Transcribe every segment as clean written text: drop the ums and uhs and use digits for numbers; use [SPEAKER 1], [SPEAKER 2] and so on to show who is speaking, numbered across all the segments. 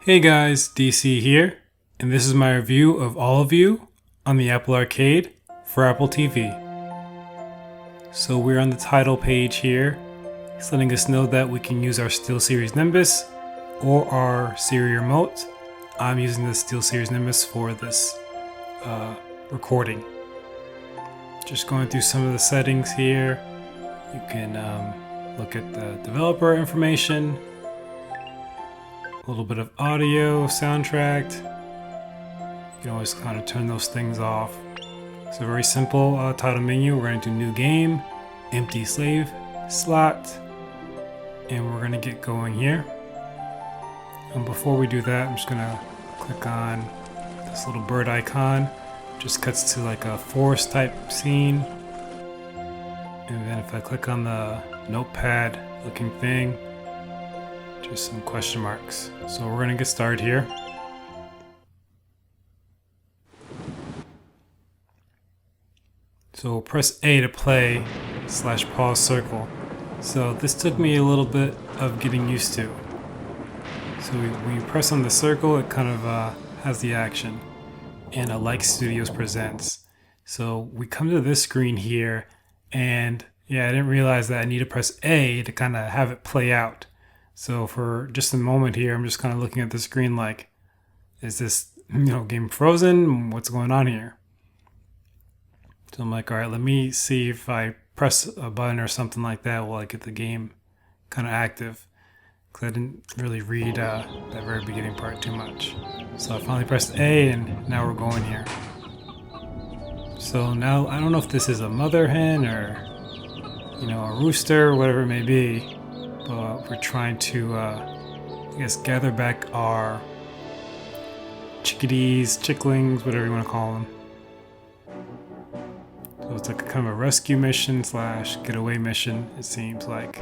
[SPEAKER 1] Hey guys, DC here, and this is my review of All of You on the Apple Arcade for Apple TV. So we're on the title page here. It's letting us know that we can use our SteelSeries Nimbus or our Siri remote. I'm using the SteelSeries Nimbus for this recording. Just going through some of the settings here. You can look at the developer information, a little bit of audio, soundtrack. You can always kind of turn those things off. It's a very simple title menu. We're going to do new game, empty slave slot, and we're going to get going here. And before we do that, I'm just going to click on this little bird icon. Just cuts to like a forest type scene. And then if I click on the notepad looking thing, just some question marks. So we're gonna get started here. So we'll press A to play /pause circle. So this took me a little bit of getting used to. So when you press on the circle, it kind of has the action. And a Like Studios presents. So we come to this screen here, and yeah, I didn't realize that I need to press A to kind of have it play out. So for just a moment here, I'm just kind of looking at the screen like, is this, game frozen? What's going on here? So I'm like, all right, let me see if I press a button or something like that, will I get the game kind of active? Because I didn't really read that very beginning part too much. So I finally pressed A, and now we're going here. So now, I don't know if this is a mother hen or, a rooster, whatever it may be. But we're trying to, gather back our chickadees, chicklings, whatever you want to call them. So it's like a kind of a rescue mission / getaway mission, it seems like.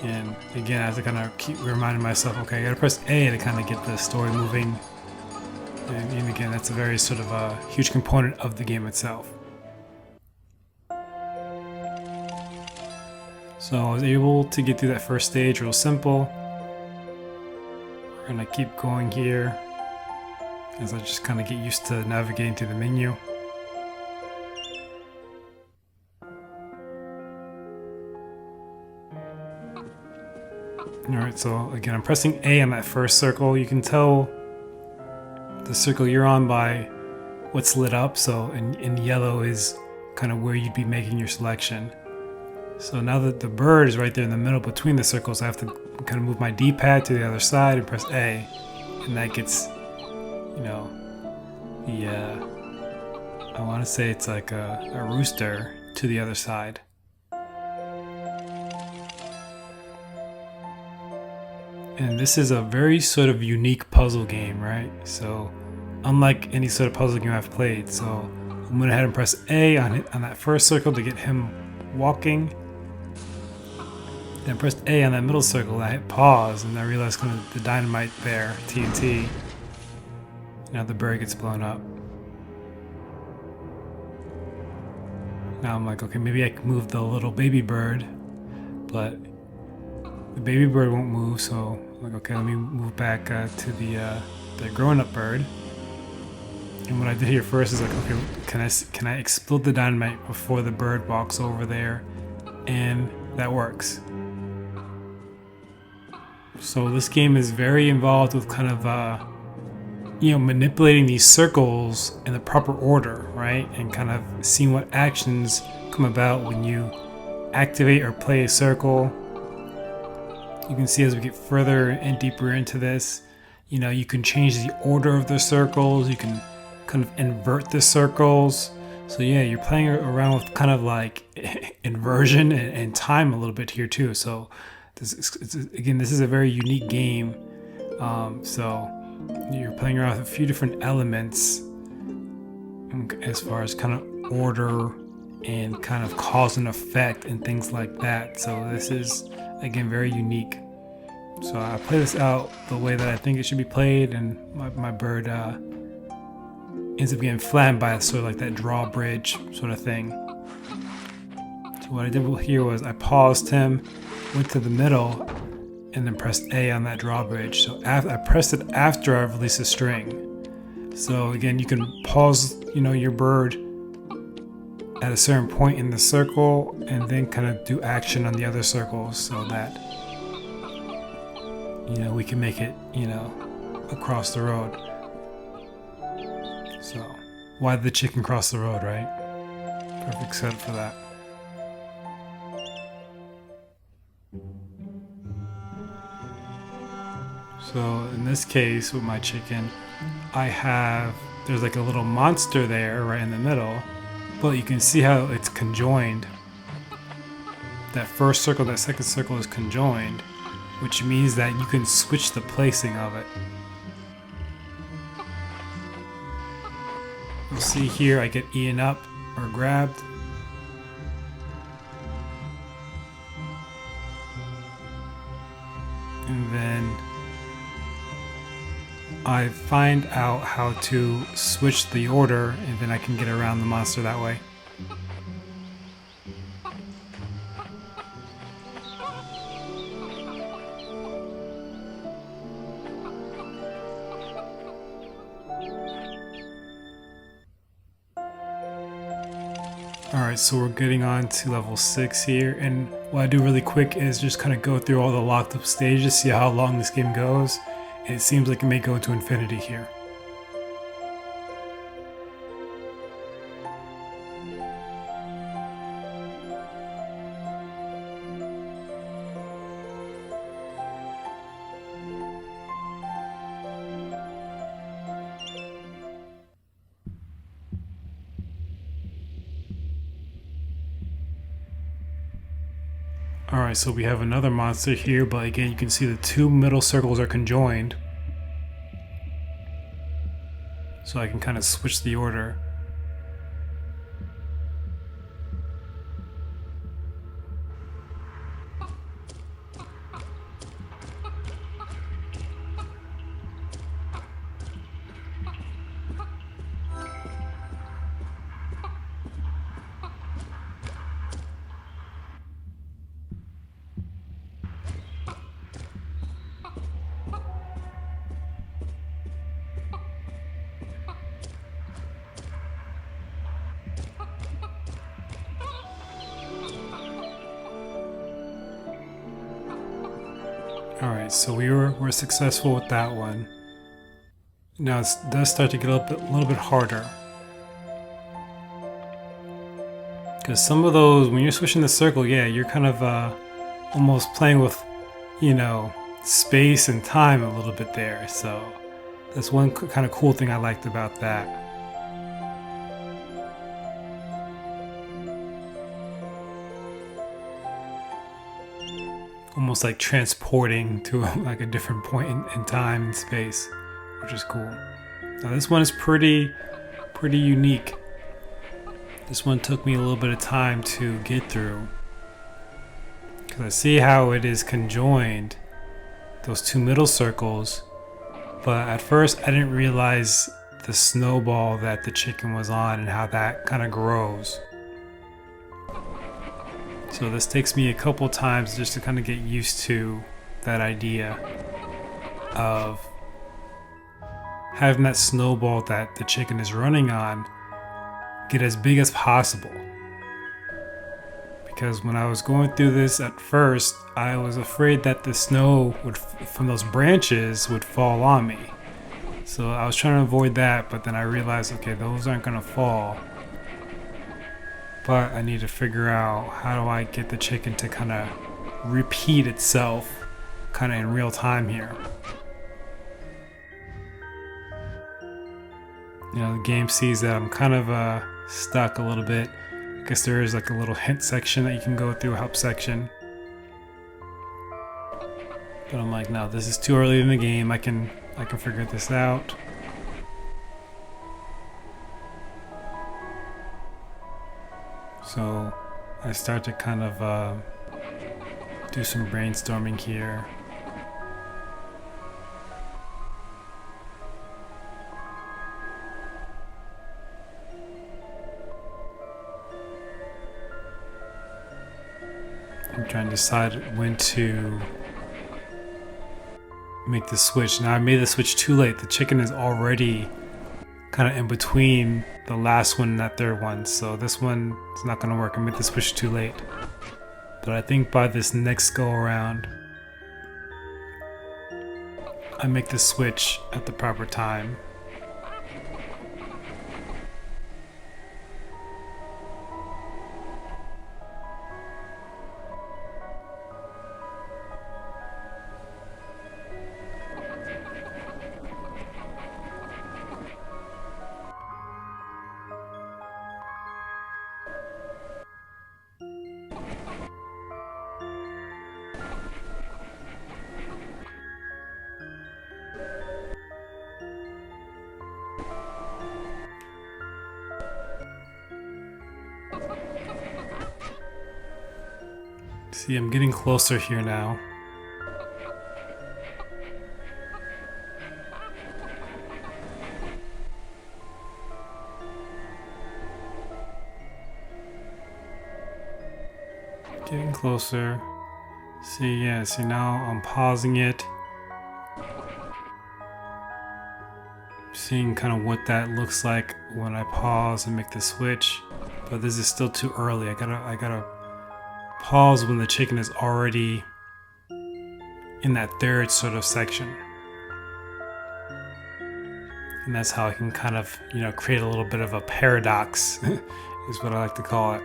[SPEAKER 1] And again, I have to kind of keep reminding myself, okay, I gotta press A to kind of get the story moving. And again, that's a very sort of a huge component of the game itself. So I was able to get through that first stage real simple. We're gonna keep going here as I just kind of get used to navigating through the menu. Alright, so again, I'm pressing A on that first circle. You can tell the circle you're on by what's lit up. So in yellow is kind of where you'd be making your selection. So now that the bird is right there in the middle between the circles, I have to kind of move my D-pad to the other side and press A. And that gets, I want to say it's like a rooster to the other side. And this is a very sort of unique puzzle game, right? So unlike any sort of puzzle game I've played. So I went ahead and pressed A on that first circle to get him walking. Then pressed A on that middle circle, I hit pause, and I realized kind of the dynamite there, TNT. Now the bird gets blown up. Now I'm like, okay, maybe I can move the little baby bird, but the baby bird won't move, so I'm like, okay, let me move back to the grown-up bird. And what I did here first is like, okay, can I explode the dynamite before the bird walks over there? And that works. So this game is very involved with kind of, manipulating these circles in the proper order, right? And kind of seeing what actions come about when you activate or play a circle. You can see as we get further and deeper into this, you can change the order of the circles. You can kind of invert the circles. So yeah, you're playing around with kind of like inversion and time a little bit here too. So this is a very unique game. So you're playing around with a few different elements as far as kind of order and kind of cause and effect and things like that. So this is, again, very unique. So I play this out the way that I think it should be played, and my bird ends up getting flattened by sort of like that drawbridge sort of thing. So what I did here was I paused him, went to the middle, and then pressed A on that drawbridge. So I pressed it after I released the string. So again, you can pause, your bird at a certain point in the circle and then kind of do action on the other circles so that, we can make it, across the road. So why did the chicken cross the road, right? Perfect setup for that. So in this case with my chicken, there's like a little monster there right in the middle, but you can see how it's conjoined. That first circle, that second circle is conjoined, which means that you can switch the placing of it. You'll see here I get eaten up or grabbed. And then I find out how to switch the order, and then I can get around the monster that way. Alright, so we're getting on to level 6 here, and what I do really quick is just kind of go through all the locked up stages, see how long this game goes. It seems like it may go into infinity here. Alright, so we have another monster here, but again you can see the two middle circles are conjoined. So I can kind of switch the order. Alright, so we're successful with that one. Now it does start to get a little bit harder. Because some of those, when you're switching the circle, yeah, you're kind of almost playing with, space and time a little bit there. So that's one kind of cool thing I liked about that. Almost like transporting to like a different point in time and space, which is cool. Now this one is pretty unique. This one took me a little bit of time to get through, because I see how it is conjoined, those two middle circles, but at first I didn't realize the snowball that the chicken was on and how that kind of grows. So this takes me a couple times just to kind of get used to that idea of having that snowball that the chicken is running on get as big as possible. Because when I was going through this at first, I was afraid that the snow from those branches would fall on me. So I was trying to avoid that, but then I realized, okay, those aren't going to fall. But I need to figure out how do I get the chicken to kind of repeat itself kind of in real time here. The game sees that I'm kind of stuck a little bit. I guess there is like a little hint section that you can go through, a help section. But I'm like, no, this is too early in the game. I can figure this out. So I start to kind of do some brainstorming here. I'm trying to decide when to make the switch. Now I made the switch too late. The chicken is already kind of in between the last one and that third one, so this one is not going to work. I made the switch too late. But I think by this next go around, I make the switch at the proper time. See, I'm getting closer here now. Getting closer. See, yeah, see now I'm pausing it. Seeing kind of what that looks like when I pause and make the switch. But this is still too early. I gotta pause when the chicken is already in that third sort of section. And that's how I can kind of, create a little bit of a paradox, is what I like to call it.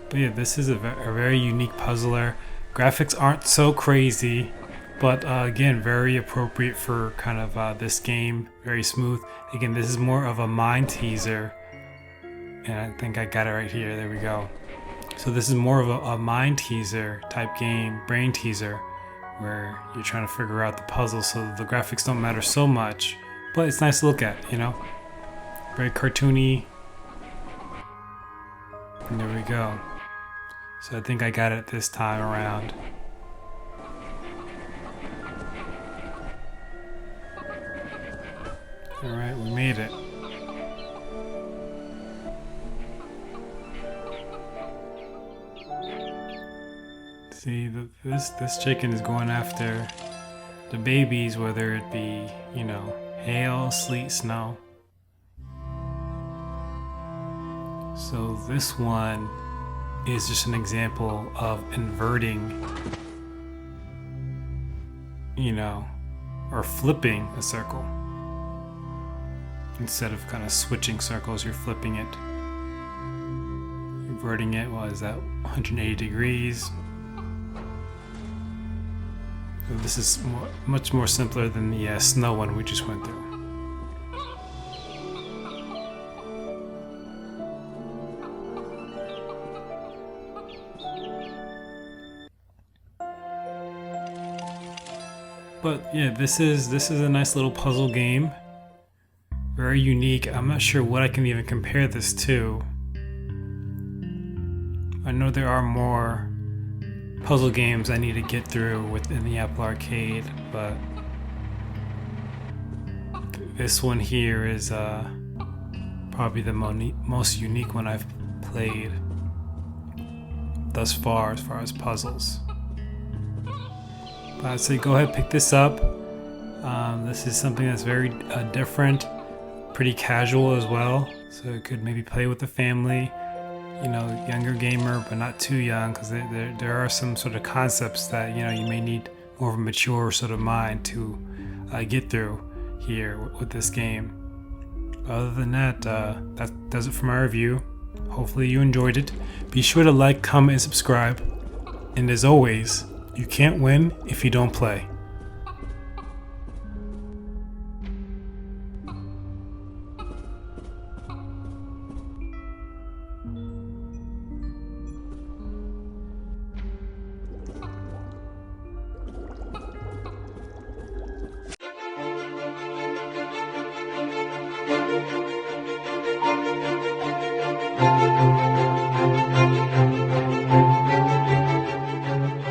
[SPEAKER 1] But yeah, this is a very unique puzzler. Graphics aren't so crazy, but again, very appropriate for kind of this game. Very smooth. Again, this is more of a mind teaser. And I think I got it right here. There we go. So this is more of a mind teaser type game, brain teaser, where you're trying to figure out the puzzle, so the graphics don't matter so much. But it's nice to look at, Very cartoony. And there we go. So I think I got it this time around. Alright, we made it. See, this chicken is going after the babies, whether it be, hail, sleet, snow. So this one is just an example of inverting, or flipping a circle. Instead of kind of switching circles, you're flipping it. Inverting it was at 180 degrees. So this is much more simpler than the snow one we just went through. But yeah, this is a nice little puzzle game. Very unique. I'm not sure what I can even compare this to. I know there are more puzzle games I need to get through within the Apple Arcade, but this one here is probably the most unique one I've played thus far as far as puzzles. But I'd say go ahead, pick this up. This is something that's very different, pretty casual as well, so you could maybe play with the family, younger gamer, but not too young, because there are some sort of concepts that you may need more of a mature sort of mind to get through here with this game. Other than that, that does it for my review. Hopefully you enjoyed it. Be sure to like, comment, and subscribe. And as always, you can't win if you don't play.